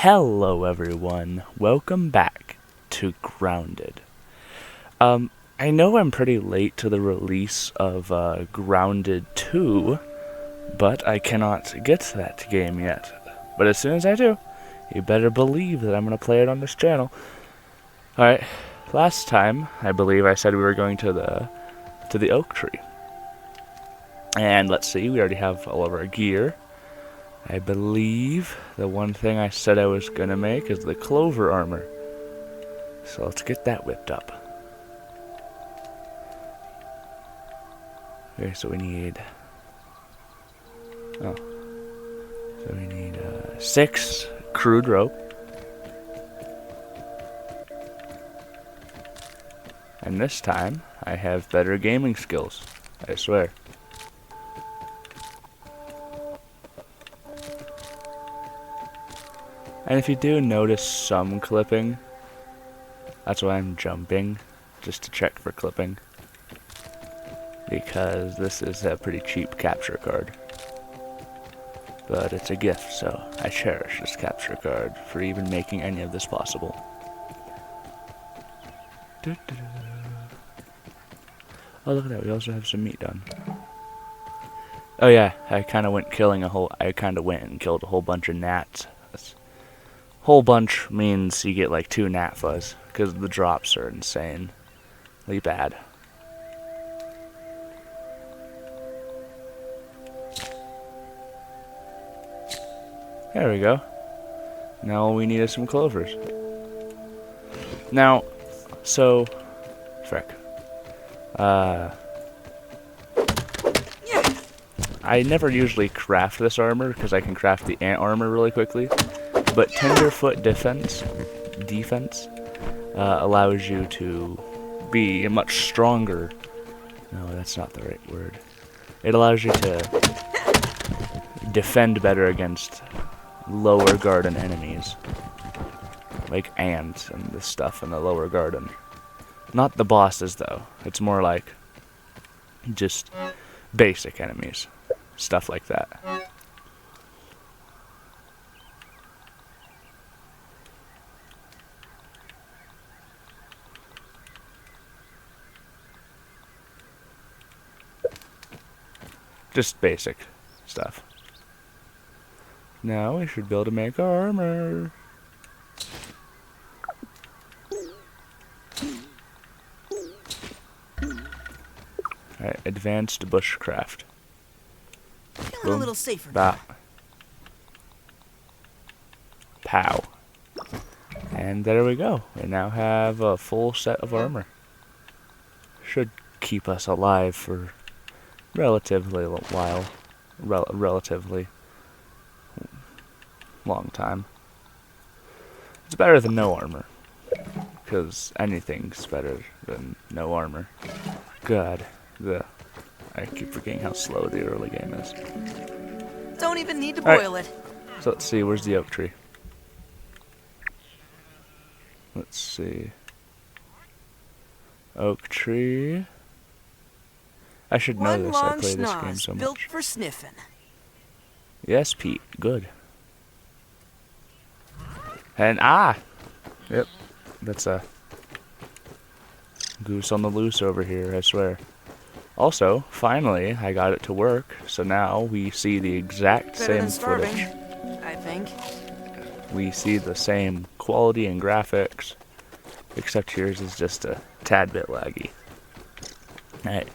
Hello everyone, welcome back to Grounded. I know I'm pretty late to the release of Grounded 2, but I cannot get to that game yet. But as soon as I do, you better believe that I'm going to play it on this channel. Alright, last time, I believe I said we were going to the oak tree. And let's see, we already have all of our gear. I believe the one thing I said I was going to make is the clover armor. So let's get that whipped up. Okay, so we need... Oh. So we need 6 crude rope. And this time, I have better gaming skills. I swear. And if you do notice some clipping, that's why I'm jumping, just to check for clipping. Because this is a pretty cheap capture card. But it's a gift, so I cherish this capture card for even making any of this possible. Oh, look at that, we also have some meat done. Oh yeah, I kinda went and killed a whole bunch of gnats. Whole bunch means you get like 2 gnat fuzz, because the drops are insanely bad. There we go. Now all we need is some clovers. Now, so, frick. I never usually craft this armor, because I can craft the ant armor really quickly. But tenderfoot defense allows you to be a much stronger. No, that's not the right word. It allows you to defend better against lower garden enemies, like ants and this stuff in the lower garden. Not the bosses though. It's more like just basic enemies, stuff like that. Just basic stuff. Now we should be able to make our armor. Alright, advanced bushcraft. Feeling a little safer now. now. Pow. And there we go. We now have a full set of armor. Should keep us alive for relatively long time. It's better than no armor, because anything's better than no armor. God, I keep forgetting how slow the early game is. Don't even need to boil it. So let's see, where's the oak tree? Let's see. Oak tree. I should know this, I play this game so much. Built for sniffing. Yes, Pete, good. And yep, that's a goose on the loose over here, I swear. Also, finally, I got it to work, so now we see the exact same footage. I think. We see the same quality and graphics, except yours is just a tad bit laggy. Alright.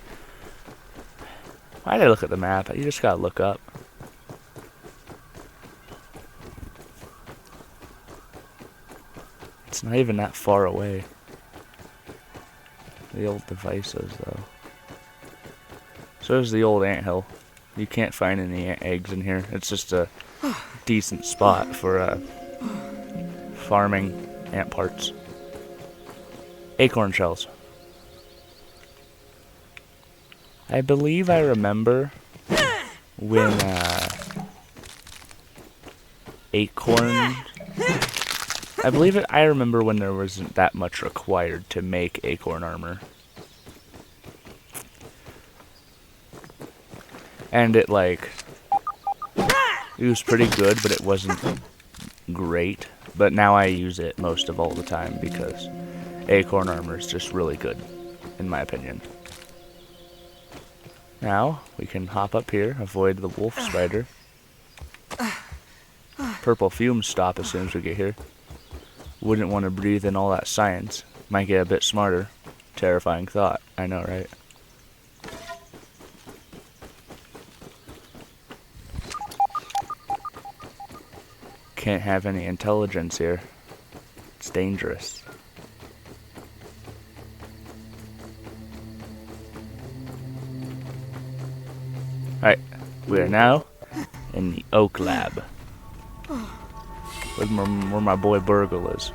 Why did I look at the map? You just gotta look up. It's not even that far away. The old devices, though. So there's the old anthill. You can't find any ant eggs in here. It's just a decent spot for farming ant parts. Acorn shells. I believe I remember when I remember when there wasn't that much required to make acorn armor. And it was pretty good, but it wasn't great, but now I use it most of all the time because acorn armor is just really good, in my opinion. Now, we can hop up here, avoid the wolf spider. Purple fumes stop as soon as we get here. Wouldn't want to breathe in all that science. Might get a bit smarter. Terrifying thought, I know, right? Can't have any intelligence here. It's dangerous. Alright, we are now in the Oak Lab. Where my boy Burgle is.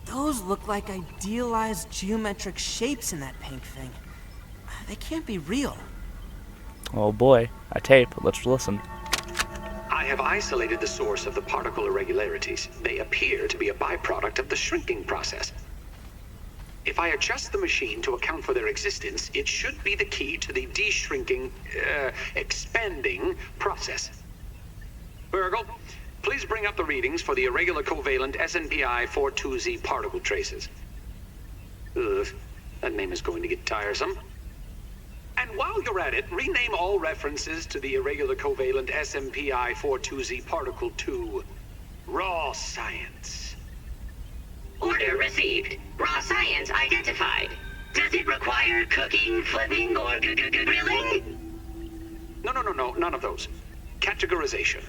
Those look like idealized geometric shapes in that pink thing. They can't be real. Oh boy, a tape. Let's listen. I have isolated the source of the particle irregularities. They appear to be a byproduct of the shrinking process. If I adjust the machine to account for their existence, it should be the key to the de-shrinking, expanding process. Burgle, please bring up the readings for the irregular covalent SNPI 42Z particle traces. Ugh, that name is going to get tiresome. And while you're at it, rename all references to the irregular covalent SMPI 42Z particle to raw science. Order received. Raw science identified. Does it require cooking, flipping, or grilling? No, none of those. Categorization.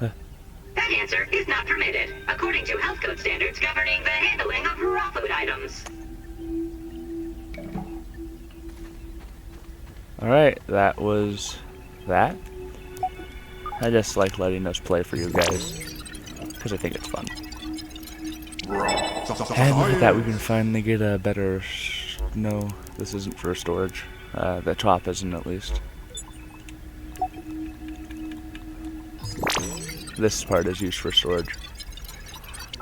That answer is not permitted, according to health code standards governing the handling of raw food items. Alright, that was that. I just like letting those play for you guys, because I think it's fun. And look at that, we can finally get a better... No, this isn't for storage. The top isn't, at least. This part is used for storage.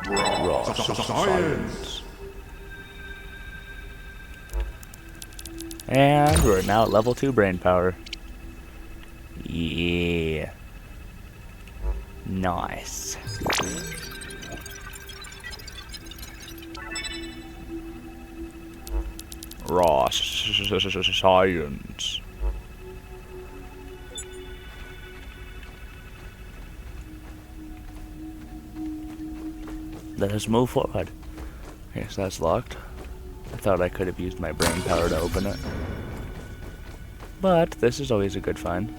Raw science. And we're now at level 2 brain power. Yeah. Nice. Raw science. Let us move forward. Okay, so that's locked. I thought I could have used my brain power to open it. But this is always a good find.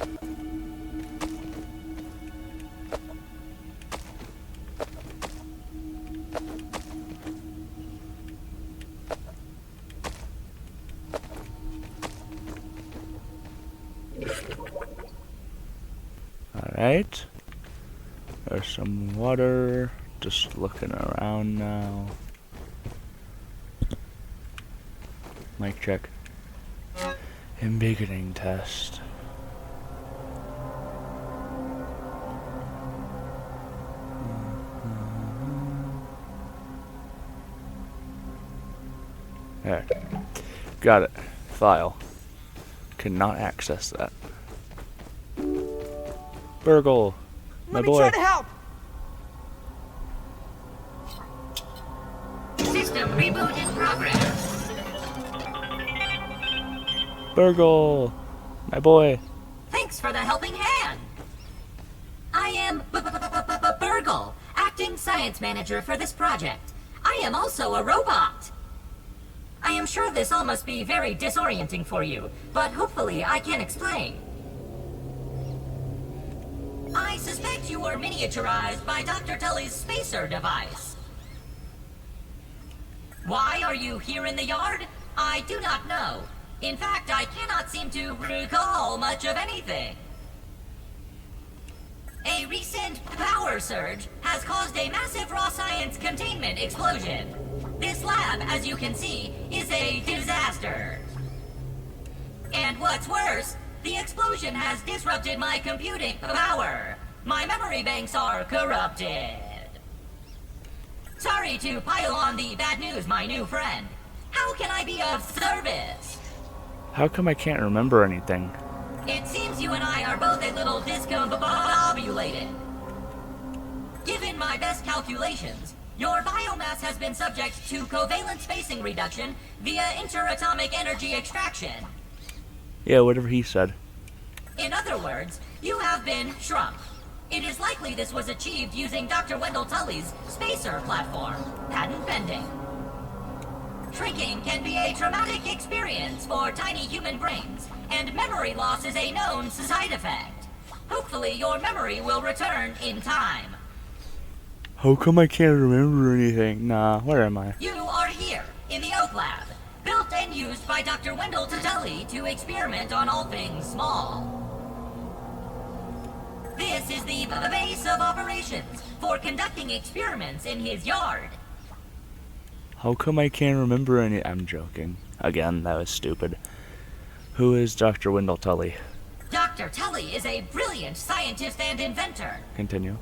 Alright. There's some water. Just looking around now. Mic check. Embiggening test. There. Got it. File. Cannot access that. Burgle. My boy. Let me try to help. System reboot in progress. Burgle. My boy. Thanks for the helping hand. I am Burgle, acting science manager for this project. I am also a robot. I am sure this all must be very disorienting for you, but hopefully I can explain. I suspect you were miniaturized by Dr. Tully's spacer device. Why are you here in the yard? I do not know. In fact, I cannot seem to recall much of anything. A recent power surge has caused a massive raw science containment explosion. This lab, as you can see, is a disaster. And what's worse, the explosion has disrupted my computing power. My memory banks are corrupted. Sorry to pile on the bad news, my new friend. How can I be of service? How come I can't remember anything? It seems you and I are both a little discombobulated. Given my best calculations, your biomass has been subject to covalent spacing reduction via interatomic energy extraction. Yeah, whatever he said. In other words, you have been shrunk. It is likely this was achieved using Dr. Wendell Tully's spacer platform, patent pending. Shrinking can be a traumatic experience for tiny human brains, and memory loss is a known side effect. Hopefully your memory will return in time. How come I can't remember anything? Nah, where am I? You are here, in the Oak Lab, built and used by Dr. Wendell Tully to experiment on all things small. This is the base of operations for conducting experiments in his yard. How come I can't remember any? I'm joking. Again, that was stupid. Who is Dr. Wendell Tully? Dr. Tully is a brilliant scientist and inventor. Continue.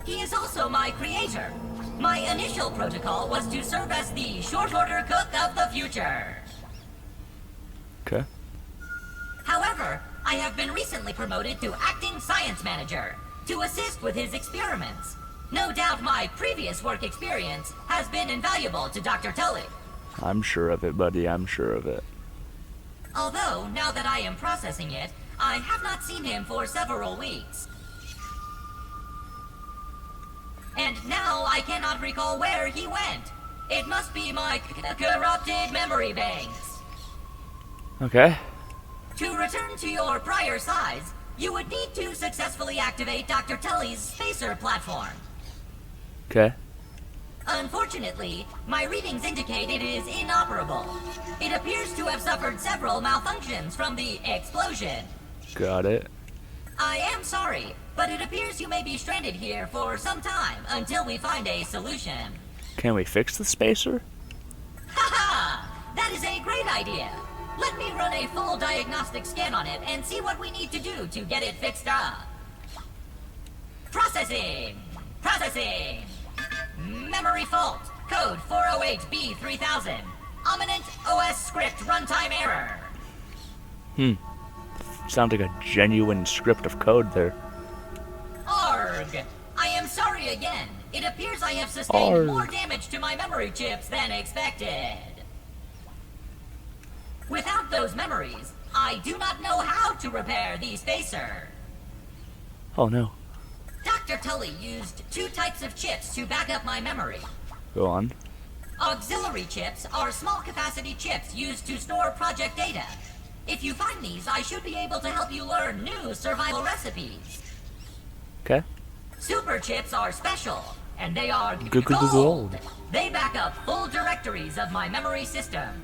He is also my creator. My initial protocol was to serve as the short order cook of the future. Okay. However, I have been recently promoted to acting science manager to assist with his experiments. No doubt my previous work experience has been invaluable to Dr. Tully. I'm sure of it, buddy. I'm sure of it. Although, now that I am processing it, I have not seen him for several weeks. And now I cannot recall where he went. It must be my corrupted memory banks. Okay. To return to your prior size, you would need to successfully activate Dr. Tully's spacer platform. Okay. Unfortunately, my readings indicate it is inoperable. It appears to have suffered several malfunctions from the explosion. Got it. I am sorry, but it appears you may be stranded here for some time until we find a solution. Can we fix the spacer? Haha! That is a great idea. Let me run a full diagnostic scan on it and see what we need to do to get it fixed up. Processing! Processing! Memory fault. Code 408B3000. Ominent OS script runtime error. Sounds like a genuine script of code there. Arg! I am sorry again. It appears I have sustained Arg. more damage to my memory chips than expected. Without those memories, I do not know how to repair the spacer. Oh no. Dr. Tully used two types of chips to back up my memory. Go on. Auxiliary chips are small capacity chips used to store project data. If you find these, I should be able to help you learn new survival recipes. Okay. Super chips are special, and they are Gold. gold. They back up full directories of my memory system.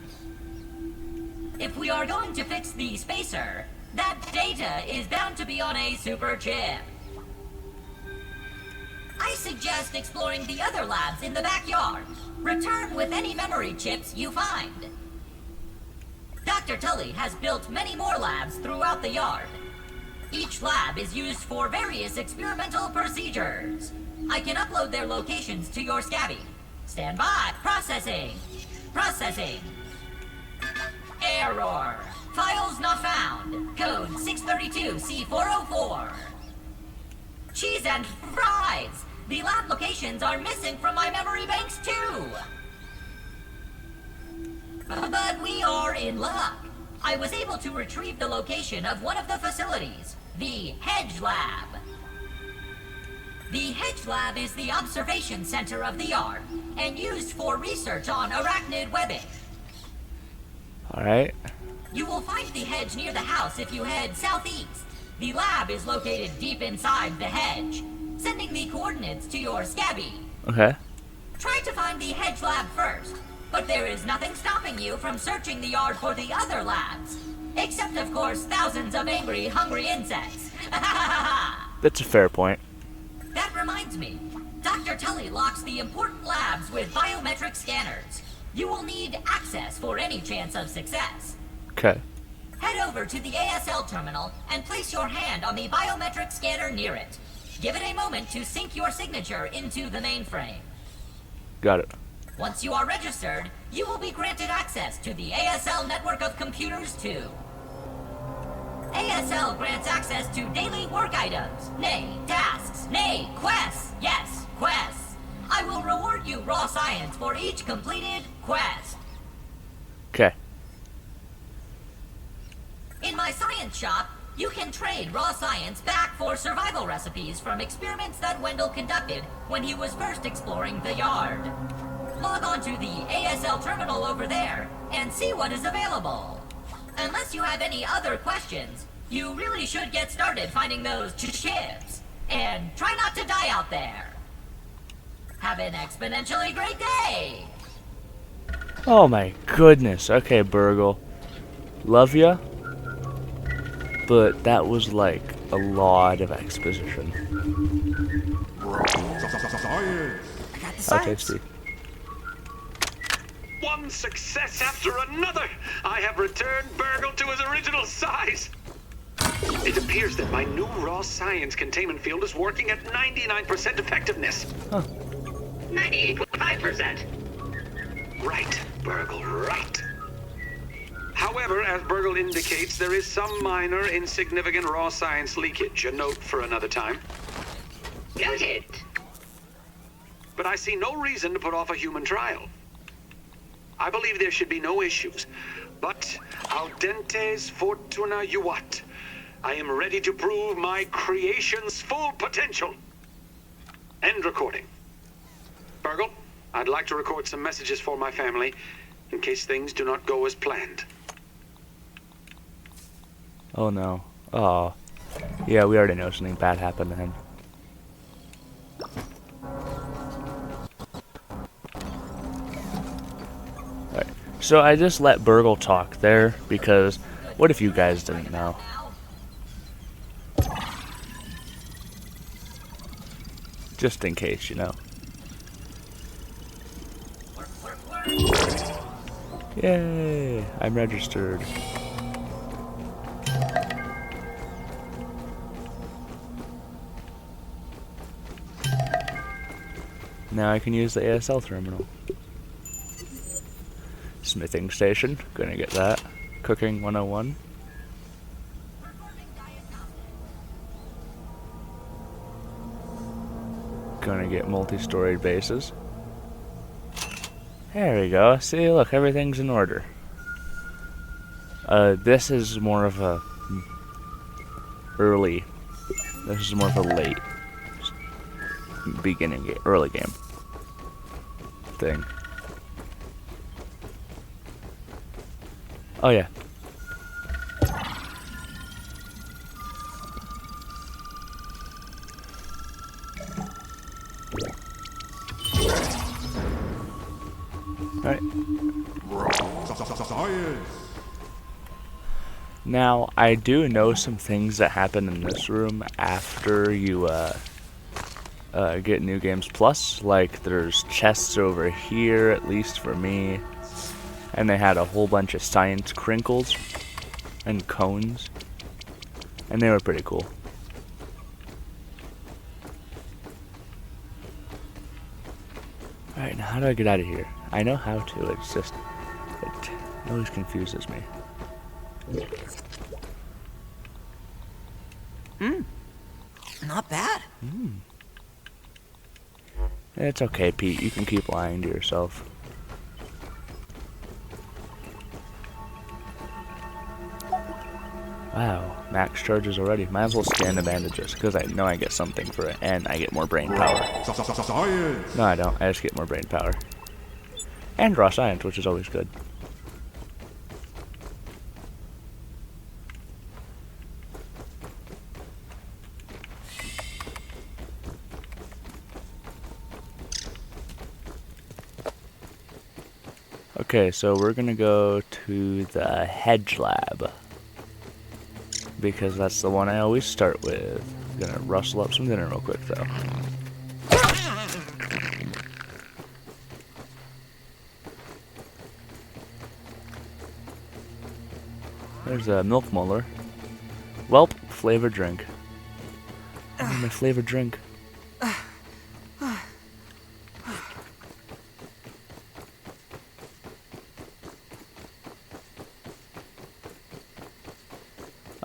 If we are going to fix the spacer, that data is bound to be on a super chip. I suggest exploring the other labs in the backyard. Return with any memory chips you find. Dr. Tully has built many more labs throughout the yard. Each lab is used for various experimental procedures. I can upload their locations to your Scabby. Stand by. Processing. Processing. Error. Files not found. Code 632C404. Cheese and fries. The lab locations are missing from my memory banks too. But we are in luck. I was able to retrieve the location of one of the facilities, the Hedge Lab. The Hedge Lab is the observation center of the yard and used for research on arachnid webbing. Alright. You will find the hedge near the house if you head southeast. The lab is located deep inside the hedge. Sending the coordinates to your Scabby. Okay. Try to find the Hedge Lab first, but there is nothing stopping you from searching the yard for the other labs. Except, of course, thousands of angry, hungry insects. That's a fair point. That reminds me. Dr. Tully locks the important labs with biometric scanners. You will need access for any chance of success. Okay. Head over to the ASL terminal and place your hand on the biometric scanner near it. Give it a moment to sync your signature into the mainframe. Got it. Once you are registered, you will be granted access to the ASL network of computers too. ASL grants access to daily work items, nay, tasks, nay, quests. Yes, quests. I will reward you raw science for each completed quest. Okay. In my science shop, you can trade raw science back for survival recipes from experiments that Wendell conducted when he was first exploring the yard. Log on to the ASL terminal over there and see what is available. Unless you have any other questions, you really should get started finding those ships. And try not to die out there. Have an exponentially great day! Oh my goodness. Okay, Burgle. Love ya. But that was like a lot of exposition. I got the How science. tasty. One success after another! I have returned Burgle to his original size! It appears that my new raw science containment field is working at 99% effectiveness. 98.5%. Right, Burgle, right. However, as Burgle indicates, there is some minor, insignificant raw science leakage. A note for another time. Noted. But I see no reason to put off a human trial. I believe there should be no issues. But audentes fortuna juvat. I am ready to prove my creation's full potential. End recording. Burgle, I'd like to record some messages for my family in case things do not go as planned. Oh no. Oh. Yeah, we already know something bad happened to him. Alright. So I just let Burgle talk there because what if you guys didn't know? Just in case, you know. Yay! I'm registered. Now I can use the ASL terminal. Smithing station, gonna get that. Cooking 101. Gonna get multi-storied bases. There we go. See, look, everything's in order. This is more of a early. This is more of a late beginning game, early game thing. Oh yeah. Alright. Now, I do know some things that happen in this room after you get New Games Plus. Like, there's chests over here, at least for me. And they had a whole bunch of science crinkles and cones. And they were pretty cool. Alright, now how do I get out of here? I know how to, it's just... it always confuses me. Not bad. It's okay, Pete. You can keep lying to yourself. Wow, max charges already. Might as well scan the bandages, because I know I get something for it, and I get more brain power. No, I don't. I just get more brain power. And raw science, which is always good. Okay, so we're gonna go to the hedge lab. Because that's the one I always start with. Gonna rustle up some dinner real quick though. There's a milk molar. Welp, flavored drink. Oh, my flavored drink.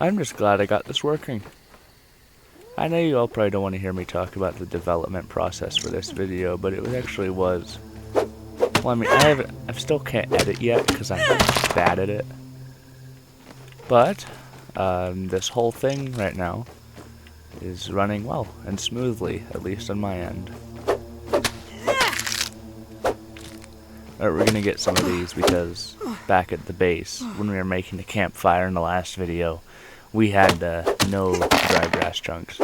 I'm just glad I got this working. I know you all probably don't want to hear me talk about the development process for this video, but it actually was. Well, I mean, I still can't edit yet because I'm bad at it. But this whole thing right now is running well and smoothly, at least on my end. Alright, we're gonna get some of these because back at the base, when we were making the campfire in the last video, we had no dry grass chunks.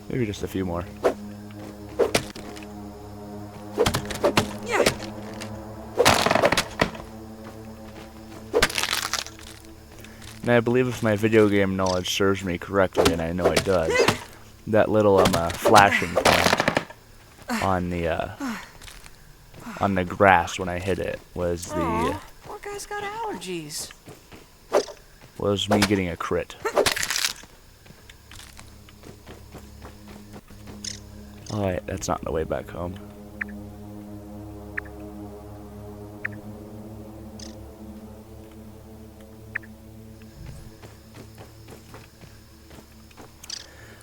Maybe just a few more. And I believe if my video game knowledge serves me correctly, and I know it does, that little flashing point on the grass when I hit it was Poor guy's got allergies. was me getting a crit. Oh wait, that's not the way back home.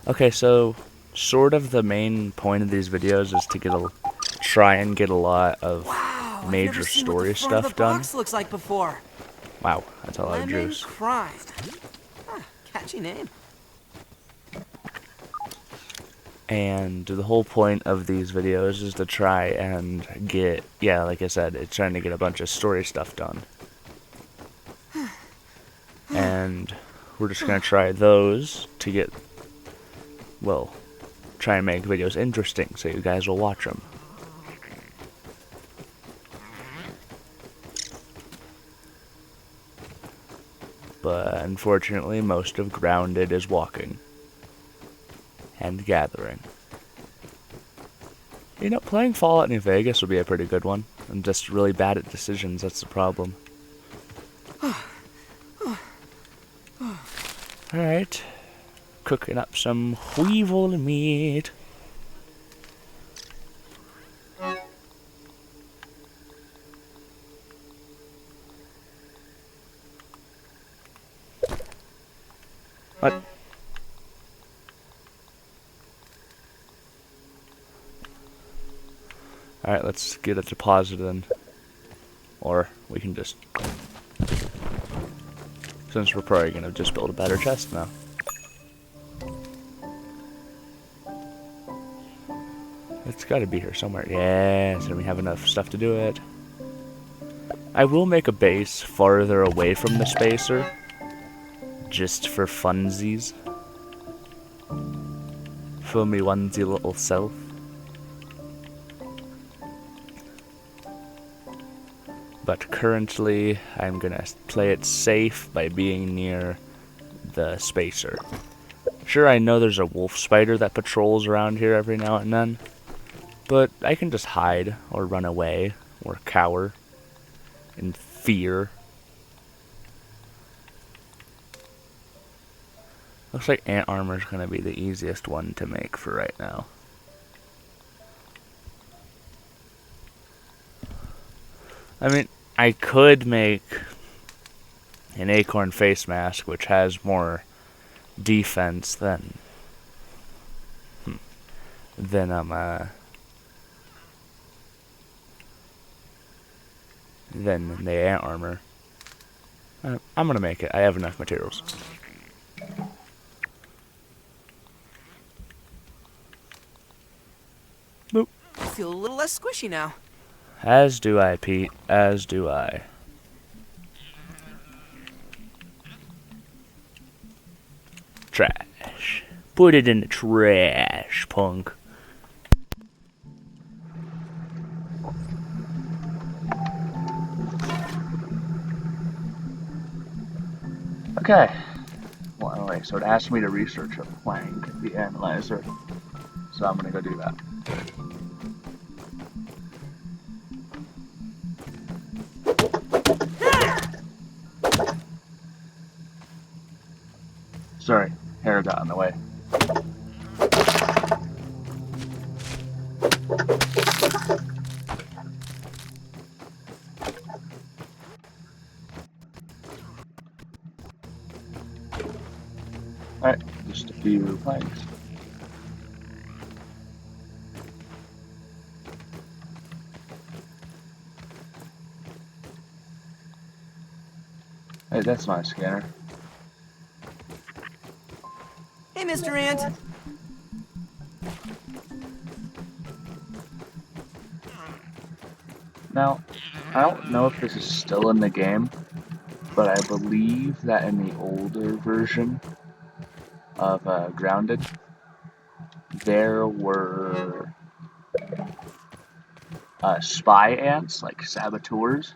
Okay, so sort of the main point of these videos is to try and get a lot of major story stuff done. Looks like before. Wow, that's a lot of Lemon juice. crime. Catchy name. And the whole point of these videos is to try and get, yeah, like I said, it's trying to get a bunch of story stuff done. And we're just gonna try those to get, well, try and make videos interesting so you guys will watch them. But unfortunately, most of Grounded is walking and gathering. You know, playing Fallout New Vegas would be a pretty good one. I'm just really bad at decisions, that's the problem. Alright. Cooking up some weevil meat. What? Alright, let's get it deposited in. Or we can just... Since we're probably gonna just build a better chest now. It's gotta be here somewhere. Yes, and we have enough stuff to do it. I will make a base farther away from the spacer. Just for funsies. For me onesie little self. But currently, I'm gonna play it safe by being near the spacer. Sure, I know there's a wolf spider that patrols around here every now and then, but I can just hide, or run away, or cower, in fear. Looks like ant armor is gonna be the easiest one to make for right now. I mean, I could make an acorn face mask, which has more defense than the ant armor. I'm gonna make it. I have enough materials. Boop. I feel a little less squishy now. As do I, Pete. As do I. Trash. Put it in the trash, punk. Okay. Well, anyway, so it asked me to research a plank, the analyzer. So I'm gonna go do that. Sorry, hair got in the way. Alright, just a few planks. Hey, that's my scanner. Hey, Mr. Ant. Now, I don't know if this is still in the game, but I believe that in the older version of Grounded, there were spy ants, like saboteurs,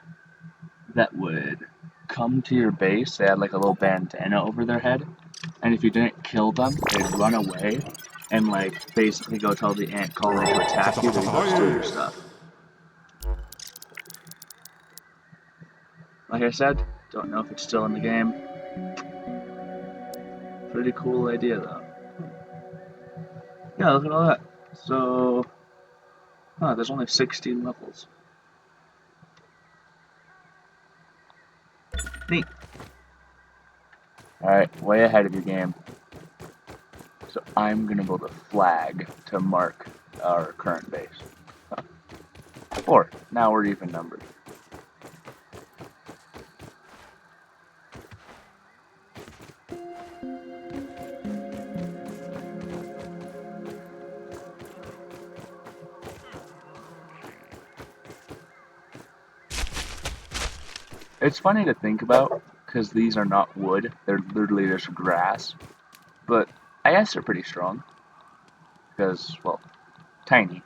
that would come to your base. They had like a little bandana over their head, and if you didn't kill them, they'd run away and like basically go tell the ant colony to attack you, they'd go steal your stuff. Like I said, don't know if it's still in the game. Pretty cool idea though. Yeah, look at all that. So, there's only 16 levels. Neat. Alright, way ahead of your game. So I'm gonna build a flag to mark our current base. Or, now we're even numbered. It's funny to think about, because these are not wood, they're literally just grass. But I guess they're pretty strong. Because, well, tiny.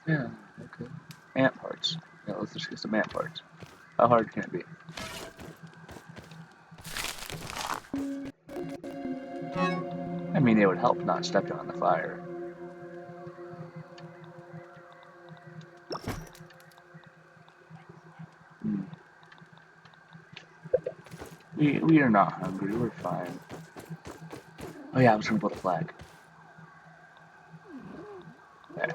Yeah, okay. Ant parts. Yeah, let's just get some ant parts. How hard can it be? I mean, it would help not stepping on the fire. We are not hungry, we're fine. Oh yeah, I was gonna build a flag. Okay.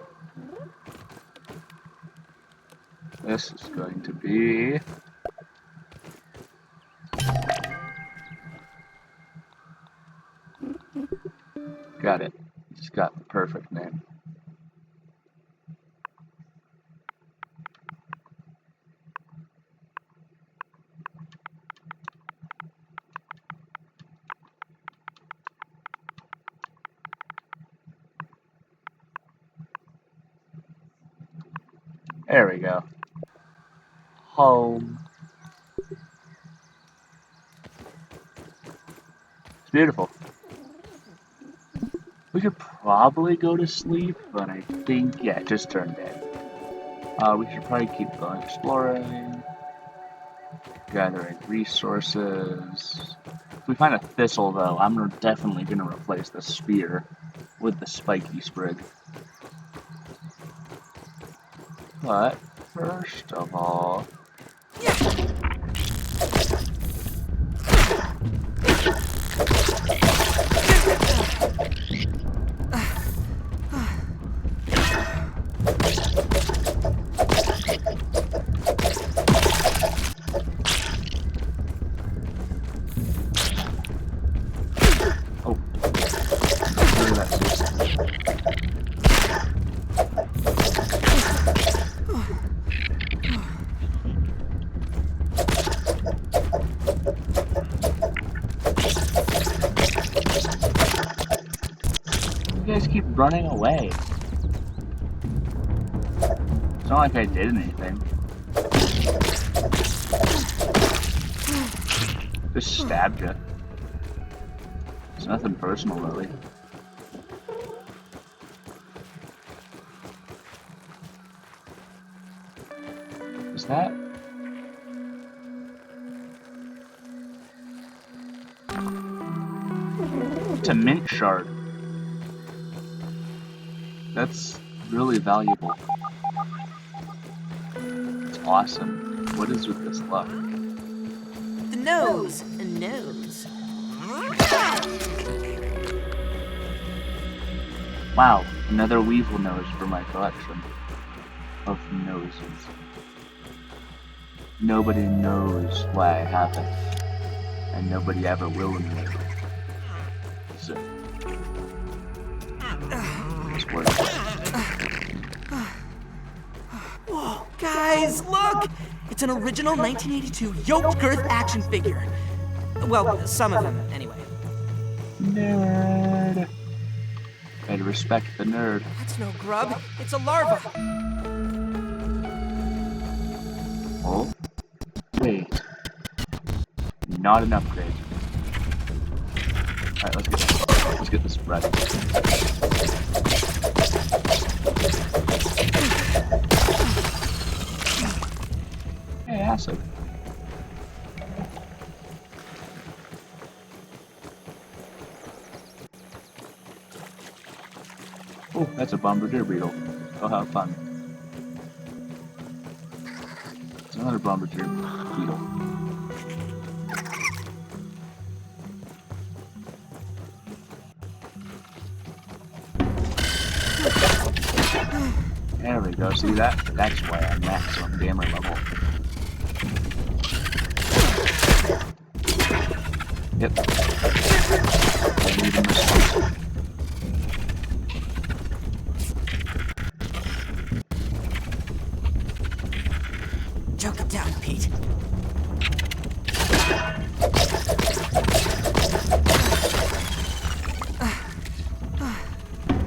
This is going to be... Got it. Just got the perfect name. There we go. Home. It's beautiful. We could probably go to sleep, but I think, yeah, it just turned day. We should probably keep going exploring, gathering resources. If we find a thistle, though, I'm definitely going to replace the spear with the spiky sprig. But, first of all... You guys keep running away. It's not like I did anything. Just stabbed you. It's nothing personal, really. Is that? It's a mint shard. That's really valuable. It's awesome. What is with this luck? The nose. A nose. Wow, another weevil nose for my collection of noses. Nobody knows why I have it. And nobody ever will in me. So, just work. Whoa, guys, look! It's an original 1982 yoked girth action figure. Well, some of them, anyway. Nerd. Better respect the nerd. That's no grub. It's a larva. Oh, wait. Not an upgrade. Alright, let's get this ready. Hey, acid. Oh, that's a bombardier beetle. Go have fun. It's another bombardier beetle. There we go. See that? That's why I'm maximum gamer level. Yep. I need him responsible. Choke it down, Pete.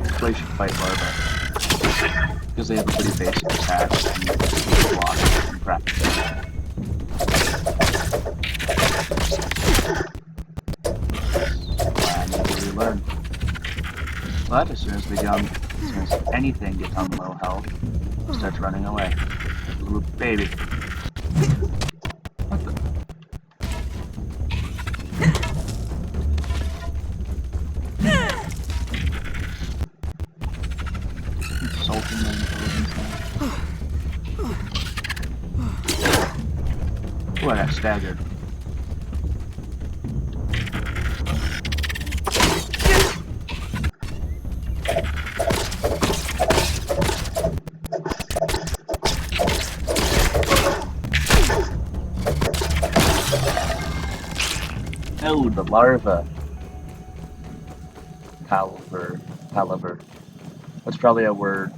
This way should fight larvae. Because they have a pretty basic attack and block and practice. I need to relearn. But as soon as anything gets on low health, it starts running away. Little baby. What the? Insulting my intelligence now. Ooh, I got staggered. Oh, the larva. Palaver. That's probably a word.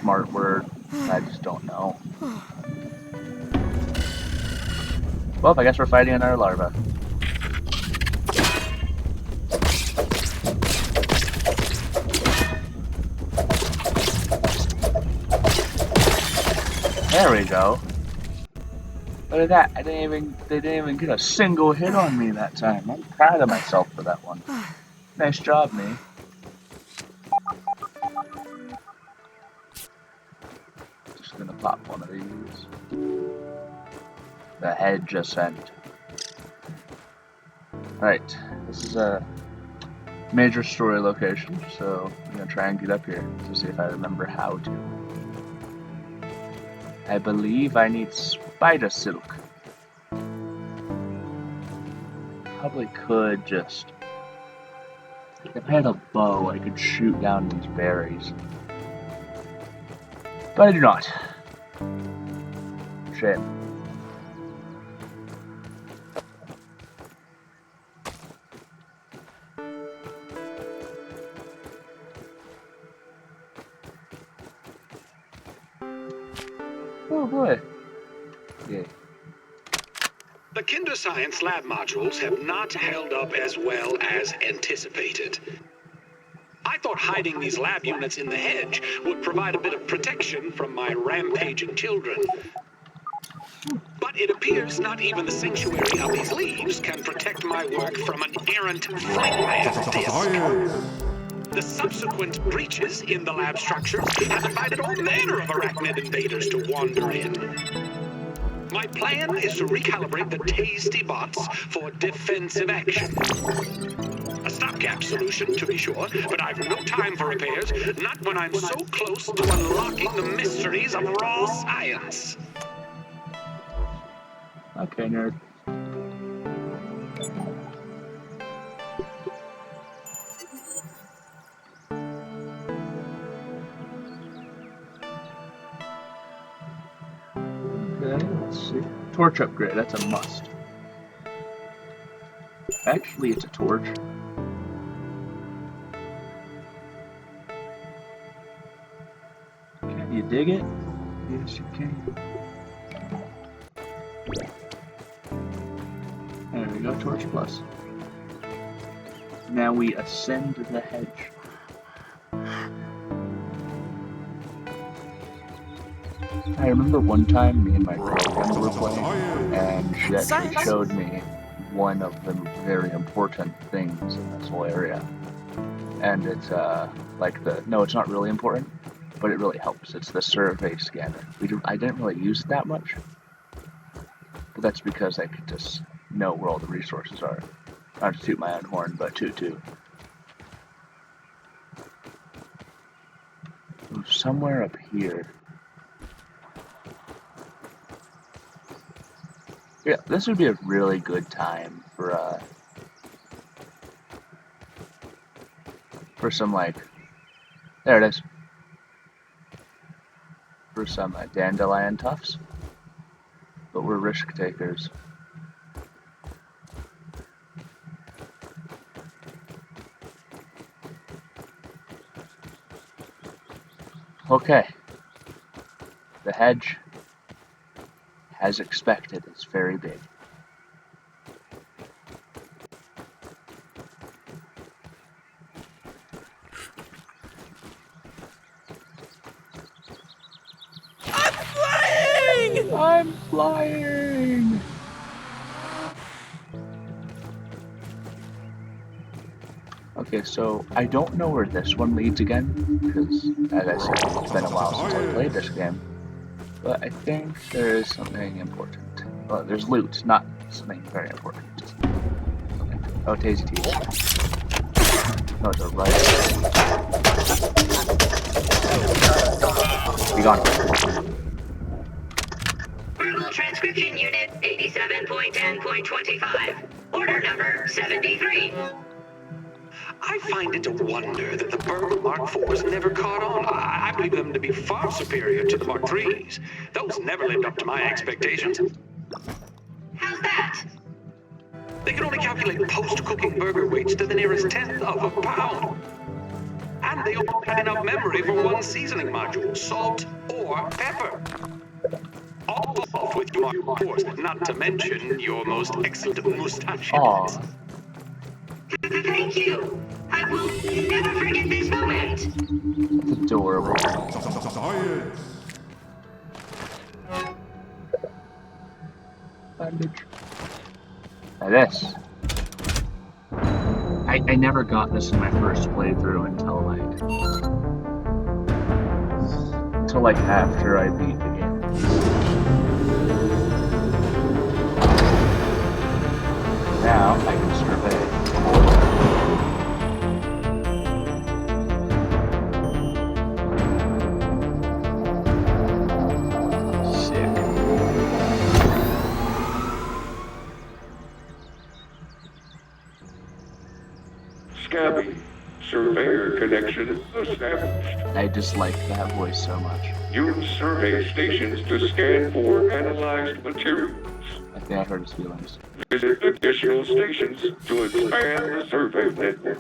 Smart word. I just don't know. Well, I guess we're fighting another larva. There we go. Look at that. They didn't even get a single hit on me that time. I'm proud of myself for that one. Nice job, me. Just gonna pop one of these. The hedge ascent. Right, this is a major story location, so I'm gonna try and get up here to see if I remember how to. I believe I need spider silk. Probably could just... If I had a bow, I could shoot down these berries. But I do not. Shame. Oh boy. Yay. The Kinder Science lab modules have not held up as well as anticipated. I thought hiding these lab units in the hedge would provide a bit of protection from my rampaging children. But it appears not even the sanctuary of these leaves can protect my work from an errant flightland disc. The subsequent breaches in the lab structures have invited all manner of arachnid invaders to wander in. My plan is to recalibrate the tasty bots for defensive action. A stopgap solution, to be sure, but I've no time for repairs, not when I'm so close to unlocking the mysteries of raw science. Okay, nerd. Okay, let's see. Torch upgrade, that's a must. Actually, it's a torch. Can you dig it? Yes, you can. There we go, torch plus. Now we ascend the hedge. I remember one time me and my girlfriend were playing, and she actually showed me one of the very important things in this whole area. And it's no, it's not really important, but it really helps. It's the survey scanner. I didn't really use it that much, but that's because I could just know where all the resources are. Not to toot my own horn, but toot. Somewhere up here. Yeah, this would be a really good time for some there it is. For some dandelion tufts. But we're risk takers. Okay. The hedge, as expected, is very big. I'm flying! Okay, so I don't know where this one leads again, because, as I said, it's been a while since I played this game. But I think there is something important. Well, there's loot, not something very important. Okay. Oh, Tazy Teeth. No, they're right. Be gone. Verbal transcription unit 87.10.25. Order number 73. I find it a wonder that the Burgle Mark IVs never caught on. I believe them to be far superior to the Mark IIIs. Those never lived up to my expectations. How's that? They can only calculate post-cooking burger weights to the nearest tenth of a pound. And they only had enough memory for one seasoning module, salt or pepper. All off with your Mark IVs, not to mention your most excellent mustaches. Thank you. I will never forget this moment. That's adorable. Bandage. Now this. I never got this in my first playthrough until after I beat the game. Now I can survey. Scabby. Surveyor connection established. I just like that voice so much. Use survey stations to scan for analyzed materials. I think I hurt his feelings. Visit additional stations to expand the survey network.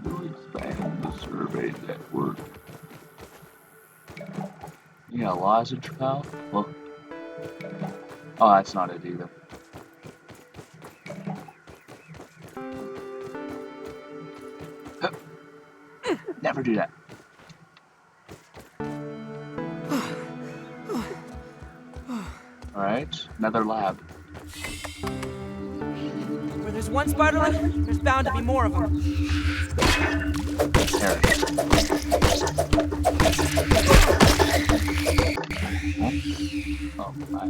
Expand the survey network. You got a lozenge, pal? Well, oh, that's not it either. Never do that. Alright, another lab. Where there's one spiderling, there's bound to be more of them. There. Huh? Oh, my.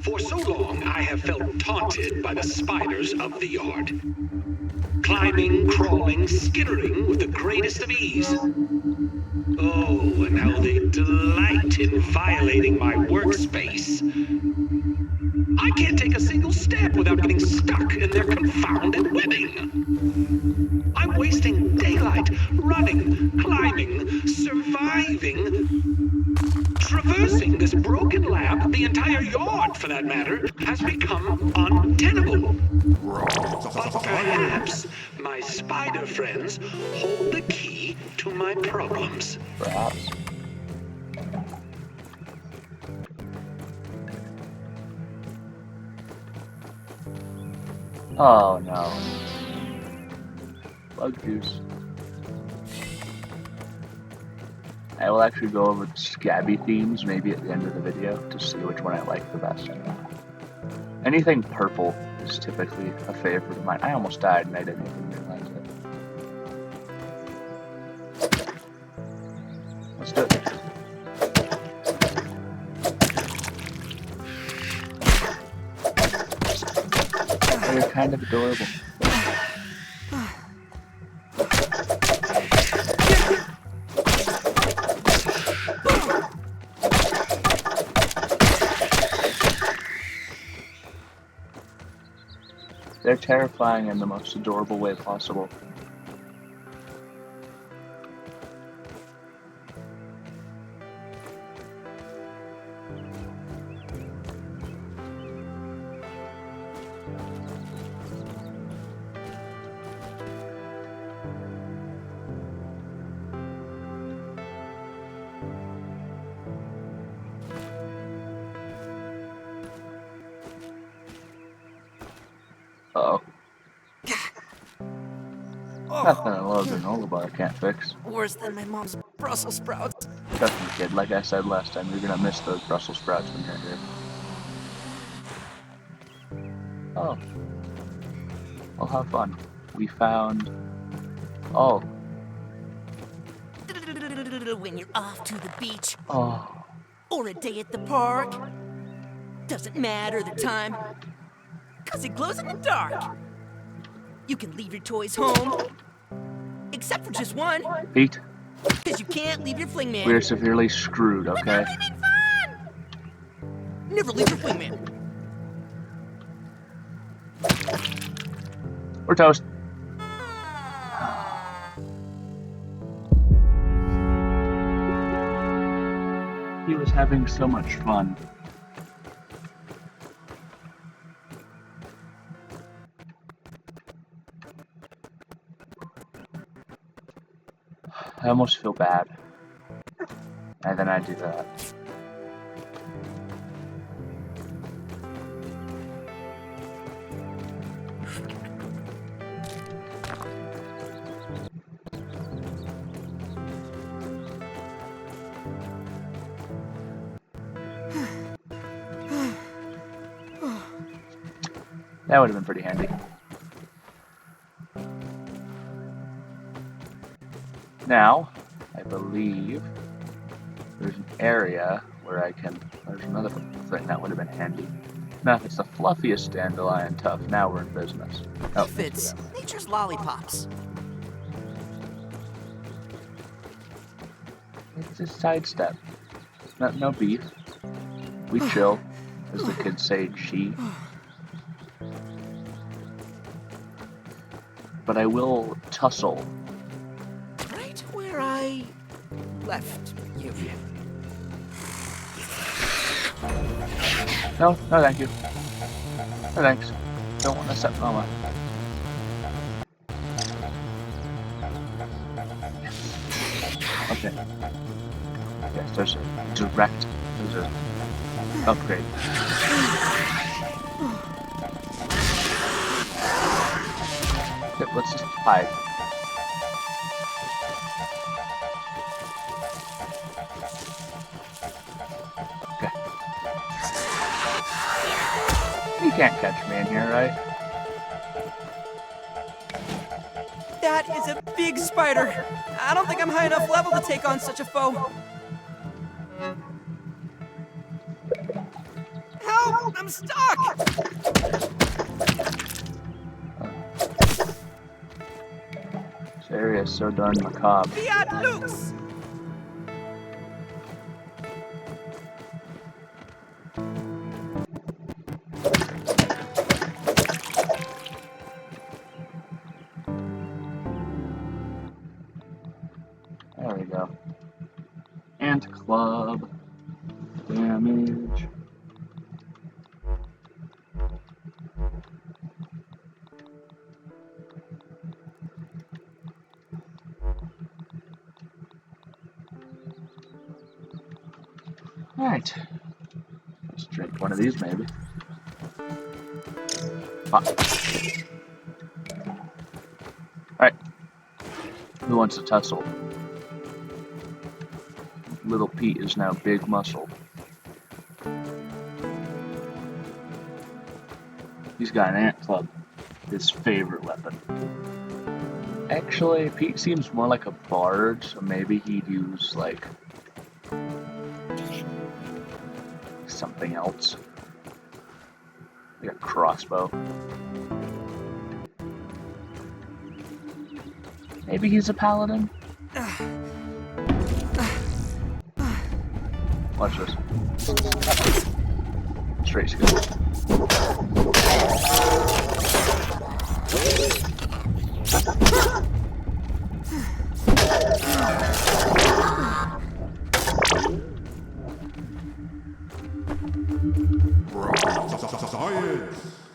For so long, I have felt taunted by the spiders of the yard. Climbing, crawling, skittering with the greatest of ease. Oh, and how they delight in violating my workspace. I can't take a single step without getting stuck in their confounded webbing. I'm wasting daylight running, climbing, surviving. Traversing this broken lab, the entire yard for that matter, has become untenable. But perhaps my spider friends hold the key to my problems. Perhaps. Oh no. Bug juice. I will actually go over the scabby themes maybe at the end of the video to see which one I like the best. Anything purple is typically a favorite of mine. I almost died and I didn't even realize it. Let's do it. They're kind of adorable. They're terrifying in the most adorable way possible. Uh-oh. Nothing a little granola bar can't fix. Worse than my mom's Brussels sprouts. Trust me, kid. Like I said last time, you're gonna miss those Brussels sprouts when you're here. Oh. Well, have fun. We found... Oh. When you're off to the beach Oh. or a day at the park, doesn't matter the time, 'cause it glows in the dark. You can leave your toys home, except for just one, Pete, 'cause you can't leave your fling man. we're severely screwed, okay? Without having fun! Never leave your fling man. We're toast. He was having so much fun. I almost feel bad. And then I do that. That would have been pretty handy. Now, I believe there's an area where I can... There's another thing that would have been handy. Now, if it's the fluffiest dandelion tough, now we're in business. Oh, If it's nature's lollipops. it's a sidestep. No beef. We chill, as the kids say, she. But I will tussle. Right where I left you. No, thank you. No thanks. Don't want to set Mama. Okay. Yes, there's a direct upgrade. Okay, let's just hide. Okay. You can't catch me in here, right? That is a big spider. I don't think I'm high enough level to take on such a foe. Help! I'm stuck! This area is so darn macabre. Fiat Lux! Alright. Let's drink one of these, maybe. Alright. Who wants to tussle? Little Pete is now big muscle. He's got an ant club. His favorite weapon. Actually, Pete seems more like a bard, so maybe he'd use, like, something else. Like a crossbow. Maybe he's a paladin? Watch this. Straight skill.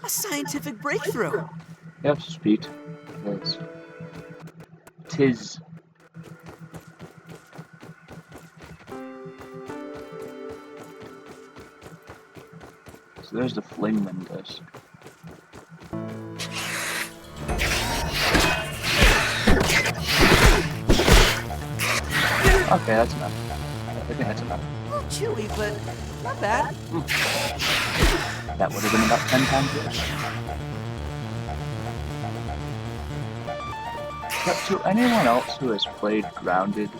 A scientific breakthrough. Yes, Pete. Yes. Tis. So there's the Flingman disc. Okay, that's enough. I think that's enough. A little chewy, but not bad. That would have been about 10 times worse. But to anyone else who has played Grounded,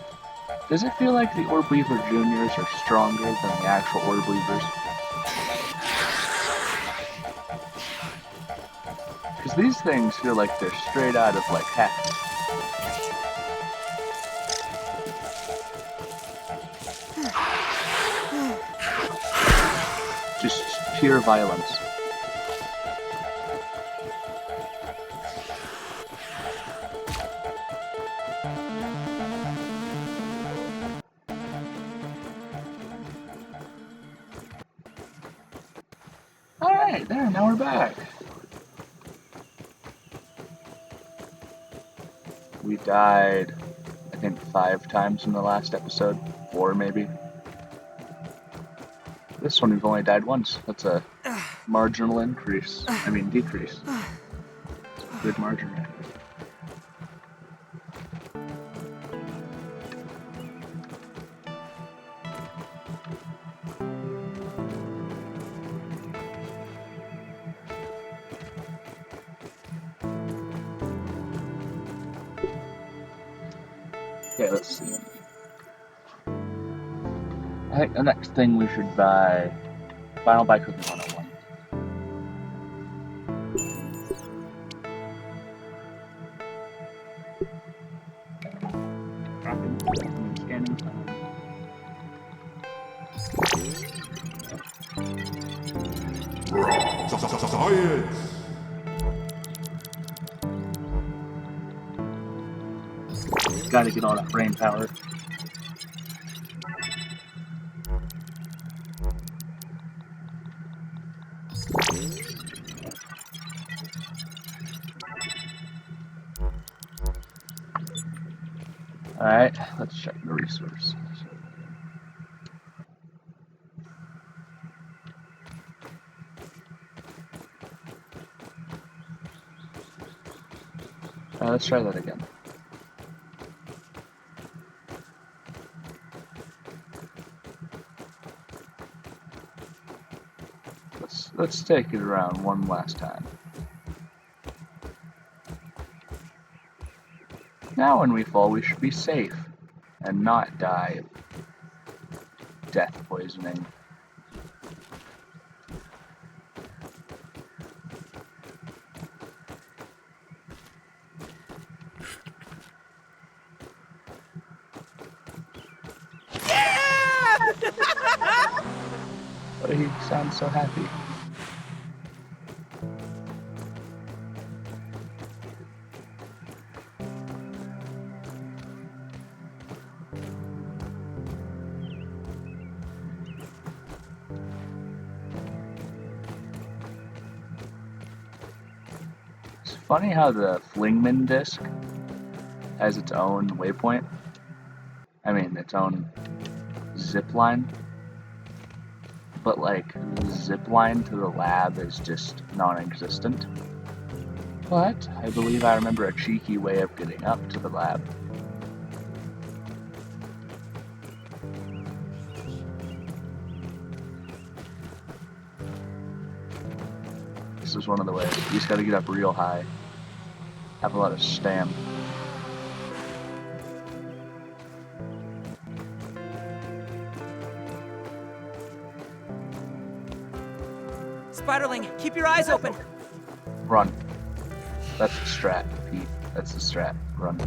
does it feel like the Orb Weaver Juniors are stronger than the actual Orb Weavers? Because these things feel like they're straight out of, like, heck. Just pure violence. Alright, there, now we're back. We died, I think, 5 times in the last episode. 4, maybe. This one we've only died once. That's a marginal increase. I mean, decrease. It's a good margin right there. Okay, let's see. I think the next thing we should buy... Final buy Cooking 101. Scanning time. Science! Gotta get all that brain power. Alright, let's check the resources. Let's try that again. Let's take it around one last time. Now when we fall, we should be safe and not die of death poisoning. But he sounds so happy. It's funny how the Flingman disc has its own waypoint. I mean, its own zip line. but like the zip line to the lab is just non-existent. But I believe I remember a cheeky way of getting up to the lab. This is one of the ways. You just gotta get up real high. Have a lot of stamina. Spiderling, keep your eyes open. Run. That's the strat, Pete. That's the strat. Run.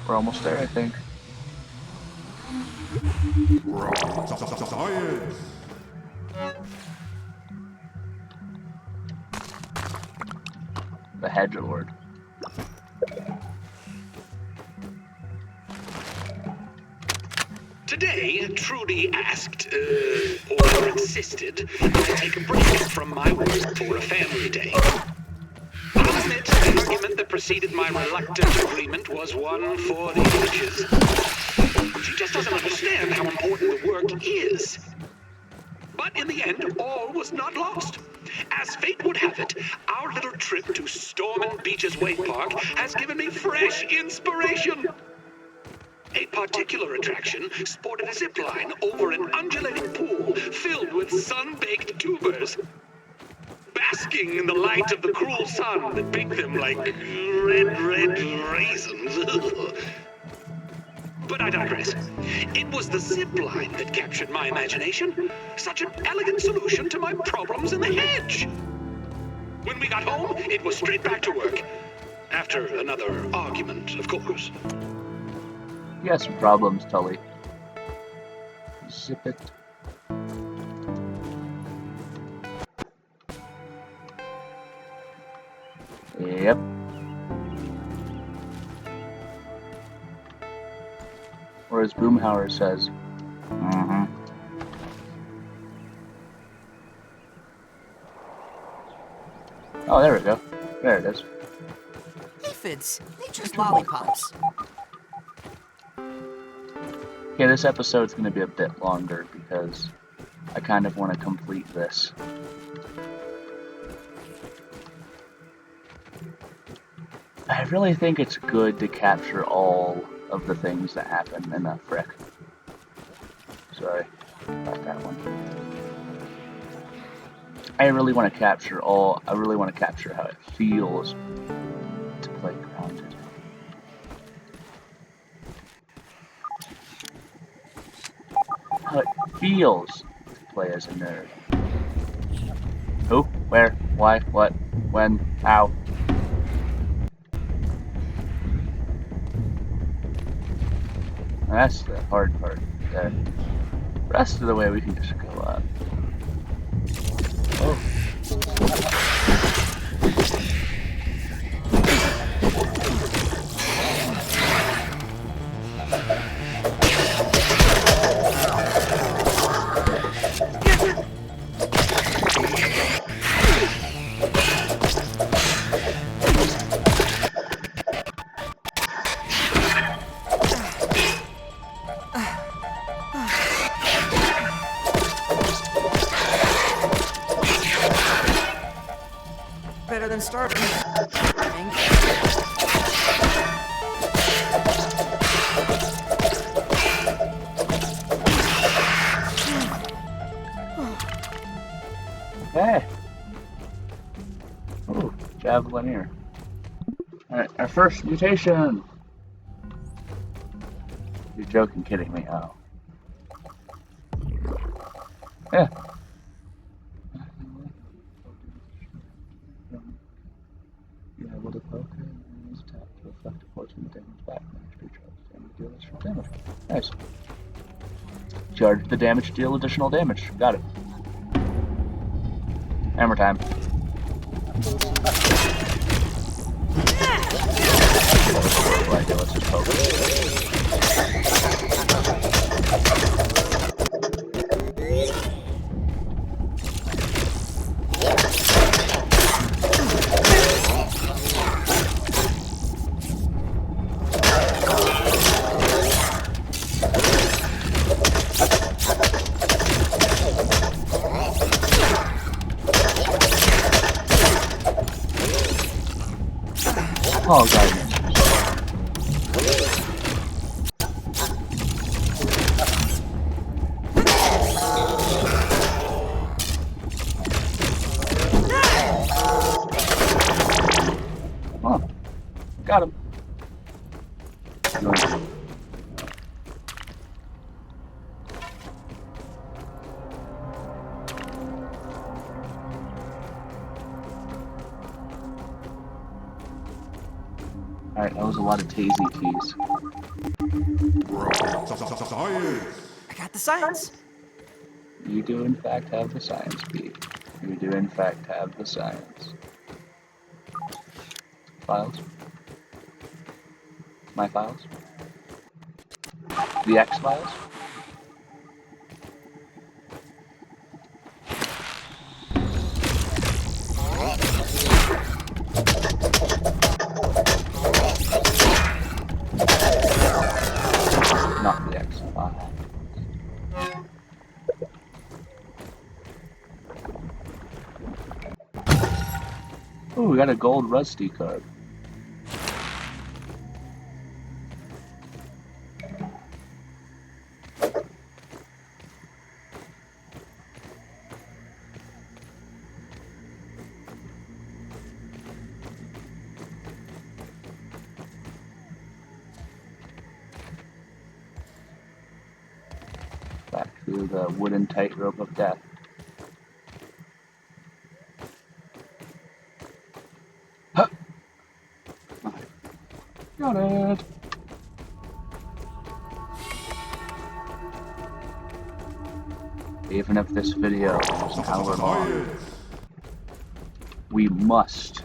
We're almost there, I think. Science. The hedge lord. Today, Trudy asked, or insisted, I take a break from my work for a family day. I'll admit, the argument that preceded my reluctant agreement was one for the ages. She just doesn't understand how important the work is. But in the end, all was not lost. As fate would have it, our little trip to Stormin' Beach's Wake Park has given me fresh inspiration. A particular attraction sported a zip line over an undulating pool filled with sun-baked tubers. Basking in the light of the cruel sun that baked them like red raisins. But I digress. It was the zip line that captured my imagination. Such an elegant solution to my problems in the hedge. When we got home, it was straight back to work. After another argument, of course. You got some problems, Tully. Zip it. Yep. Or as Boomhauer says, Oh, there we go. There it is. Aphids, nature's lollipops. Okay, this episode's going to be a bit longer because I kind of want to complete this. I really think it's good to capture all of the things that happen in that frick. Sorry about that one. I really want to capture how it feels to play Grounded. How it feels to play as a nerd. Who? Where? Why? What? When? How? That's the hard part there. The rest of the way we can just go up. Oh. Better than starving. I think. Okay. Ooh, Javelineer. Alright, our first mutation! You're joking, kidding me, oh. Yeah. You're able to poke her and use tap to reflect a portion of damage back from each creature. Damage deal additional damage. Nice. Charge the damage to deal additional damage. Got it. Hammer time. Right, let's just poke it. Oh, God, yes. Oh, got him. Alright, that was a lot of tasty keys. I got the science. You do in fact have the science, Pete. You do in fact have the science. Files? My files? The X files? Not the X file. Ooh, we got a gold rusty card. Back through the wooden tightrope of death. Huh! Got it! Even if this video is an hour long, we must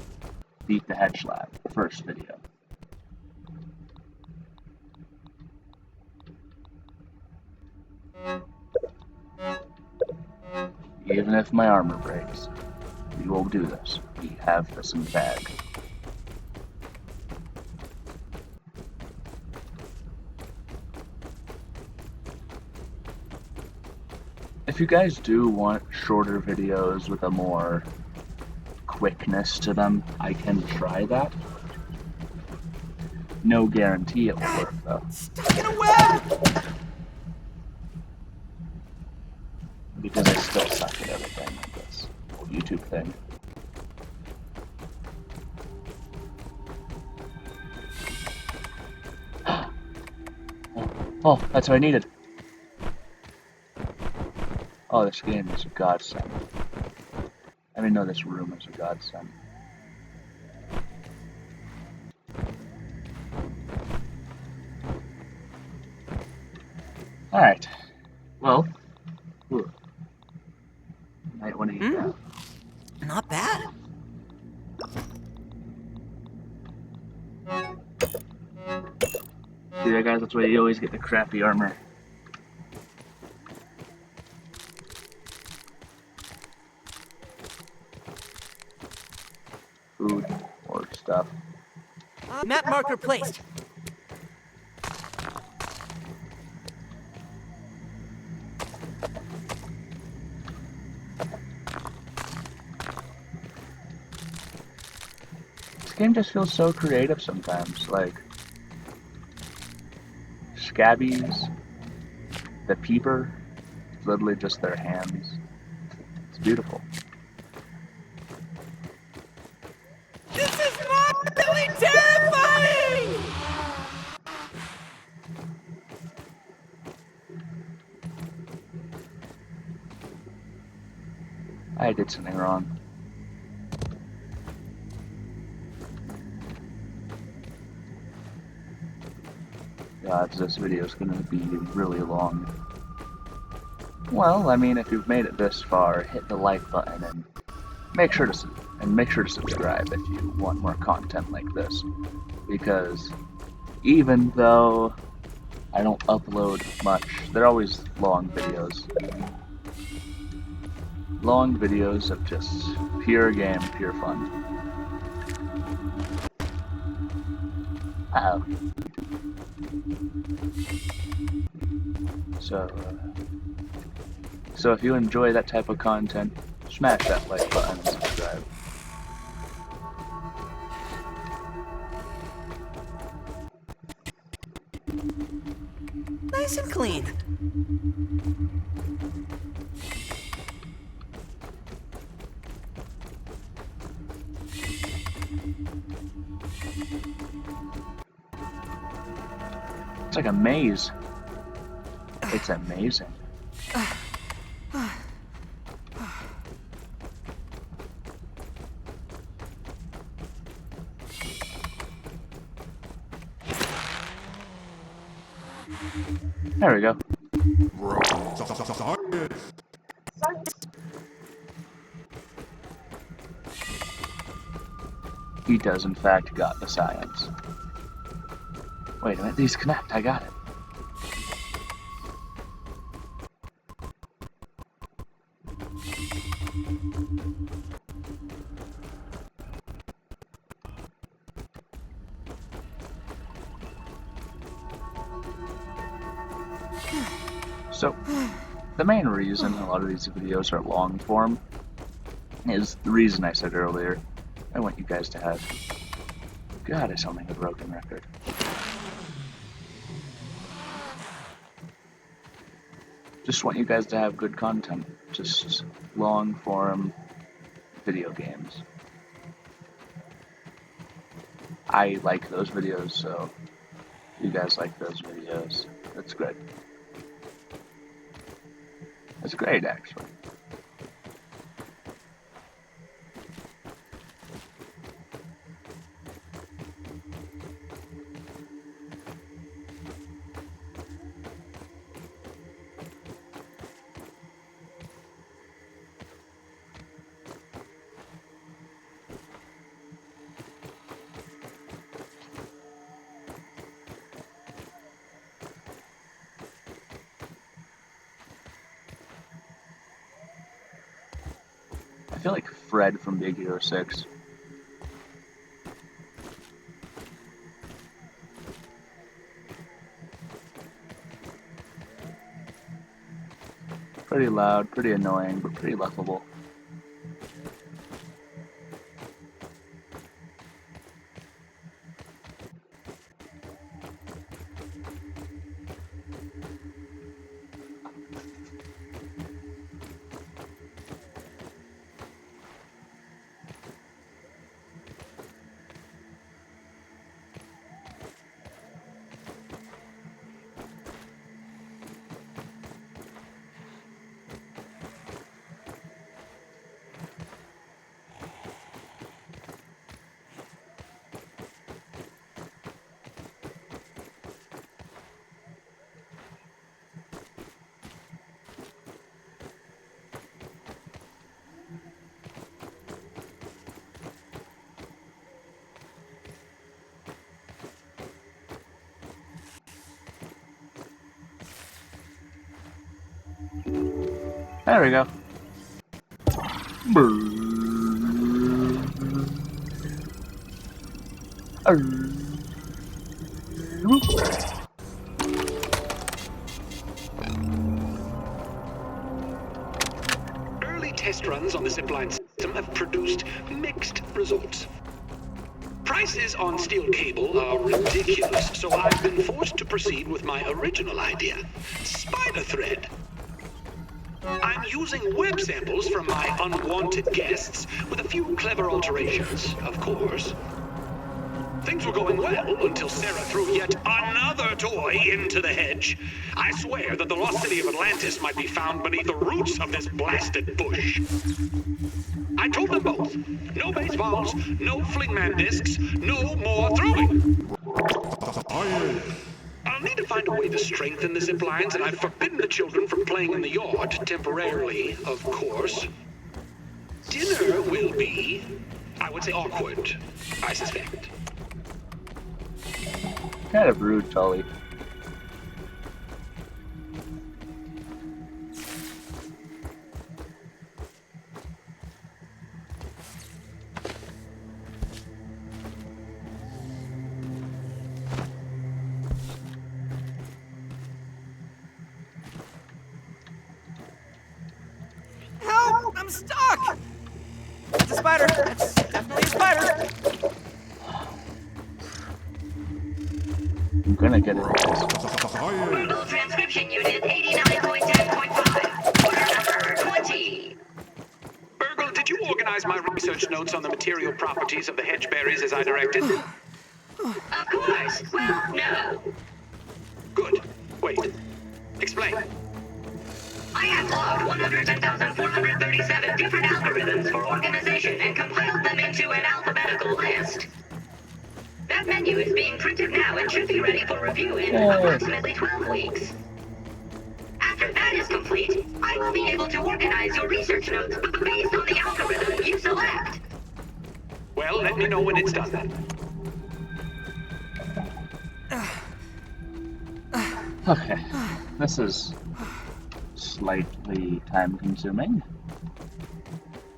beat the hedge lab, first video. Even if my armor breaks, we will do this. We have this in the bag. If you guys do want shorter videos with a more quickness to them, I can try that. No guarantee it will work though. Stuck in a web! Because I still suck at everything like this whole YouTube thing. Oh, that's what I needed. Oh, this game is a godsend. I didn't know this room is a godsend. Alright. Well. Ooh. Might want to eat that. Not bad. See that, guys? That's why you always get the crappy armor. Food or stuff. Map marker placed. This game just feels so creative sometimes. Like, Scabbies, the Peeper, it's literally just their hands. It's beautiful. This is really terrifying! I did something wrong. God, this video is going to be really long. Well, I mean, if you've made it this far, hit the like button and make sure to subscribe if you want more content like this. Because even though I don't upload much, they're always long videos. Long videos of just pure game, pure fun. Uh-oh. So if you enjoy that type of content, smash that like button and subscribe. nice and clean. It's like a maze. It's amazing. There we go. He does, in fact, got the science. Wait a minute, these connect. I got it. So, the main reason a lot of these videos are long form is the reason I said earlier. I want you guys to have... God, I sound like a broken record. Just want you guys to have good content. Just long form video games. I like those videos, so you guys like those videos. That's great. That's great, actually. I feel like Fred from Big Hero 6. Pretty loud, pretty annoying, but pretty lovable. There we go. Early test runs on the zipline system have produced mixed results. Prices on steel cable are ridiculous, so I've been forced to proceed with my original idea, spider thread. I'm using web samples from my unwanted guests with a few clever alterations, of course. Things were going well until Sarah threw yet another toy into the hedge. I swear that the lost city of Atlantis might be found beneath the roots of this blasted bush. I told them both, no baseballs, no flingman discs, no more throwing. I'll need to find a way to strengthen the zip lines, and I've forbidden the children from playing in the yard, temporarily, of course. Dinner will be, I would say, awkward, I suspect. Kind of rude, Tully. Help! I'm stuck! That's a spider. That's definitely a spider. I'm gonna get it. Orbital Transcription unit 89.10.5. Order number 20. Burgle, did you organize my research notes on the material properties of the hedge berries as I directed? Of course. Well, no. Good. Wait. Explain. I have logged 110,437 different algorithms for organization and compiled them into an alphabetical list. That menu is being printed now and should be ready for review in approximately 12 weeks. After that is complete, I will be able to organize your research notes based on the algorithm you select. Well, let me know when it's done then. Okay, this is slightly time-consuming,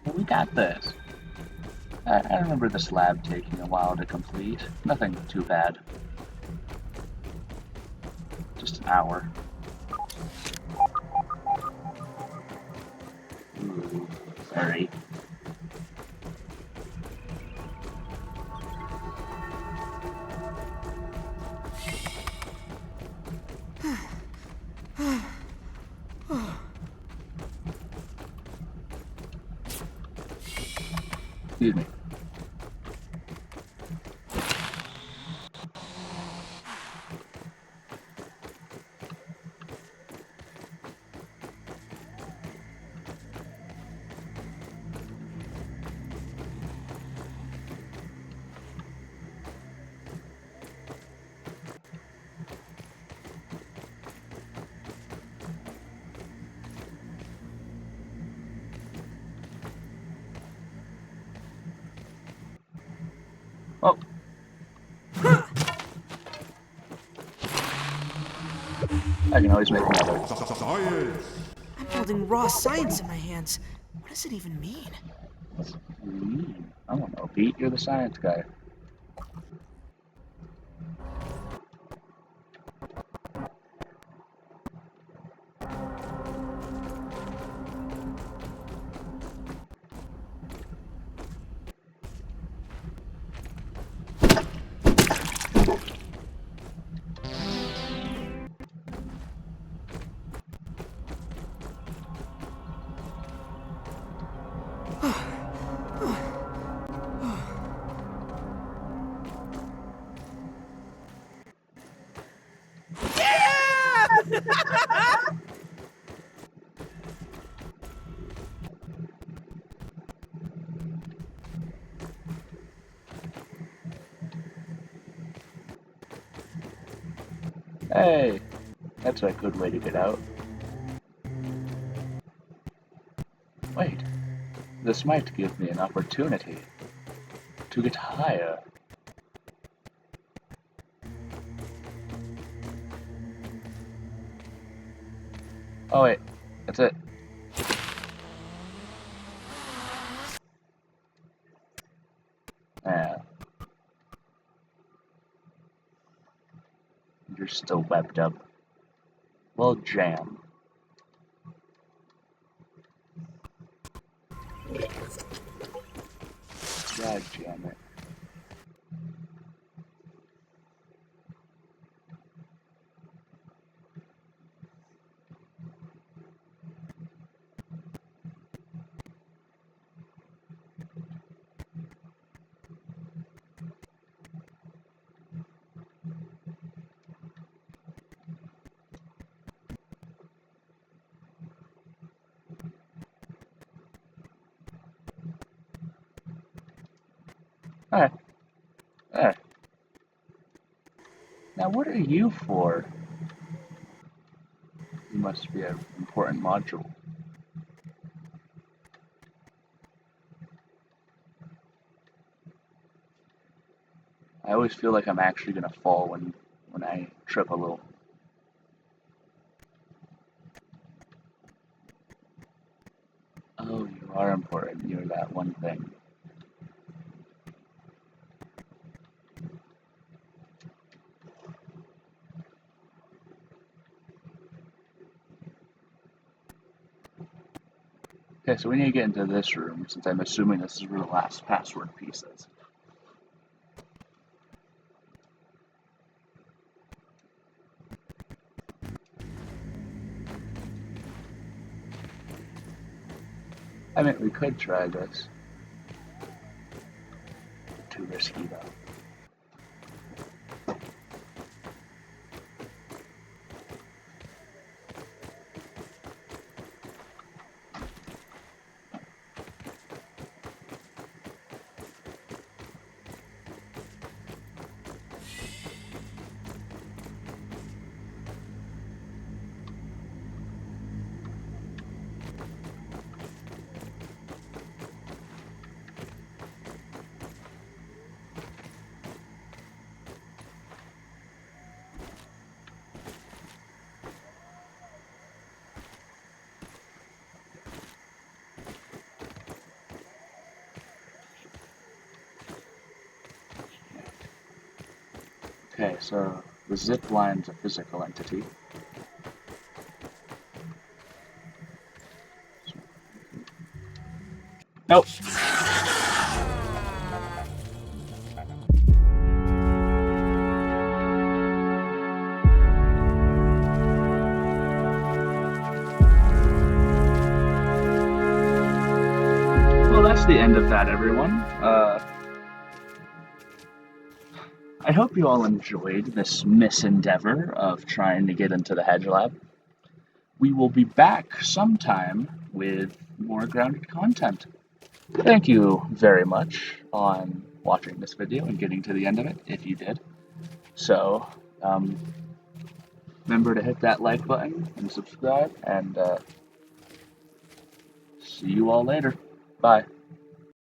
but we got this. I remember this lab taking a while to complete. Nothing too bad. Just an hour. Ooh, sorry. Excuse me. Oh. I can always make another. I'm holding raw science in my hands. What does it even mean? I don't know, Pete. You're the science guy. Hey, that's a good way to get out. Wait, this might give me an opportunity to get higher. Oh wait, that's it. Yeah. You're still webbed up. Well, jam. God jam it. Alright. There. Now what are you for? You must be an important module. I always feel like I'm actually gonna fall when I trip a little. Oh, you are important. You're that one thing. Okay, so we need to get into this room, since I'm assuming this is where the last password piece is. I mean, we could try this. Too risky, though. Okay, so the zip line's a physical entity. Nope. Well, that's the end of that, everyone. I hope you all enjoyed this misendeavor of trying to get into the Hedge Lab. We will be back sometime with more grounded content. Thank you very much on watching this video and getting to the end of it, if you did. So, remember to hit that like button and subscribe, and see you all later. Bye.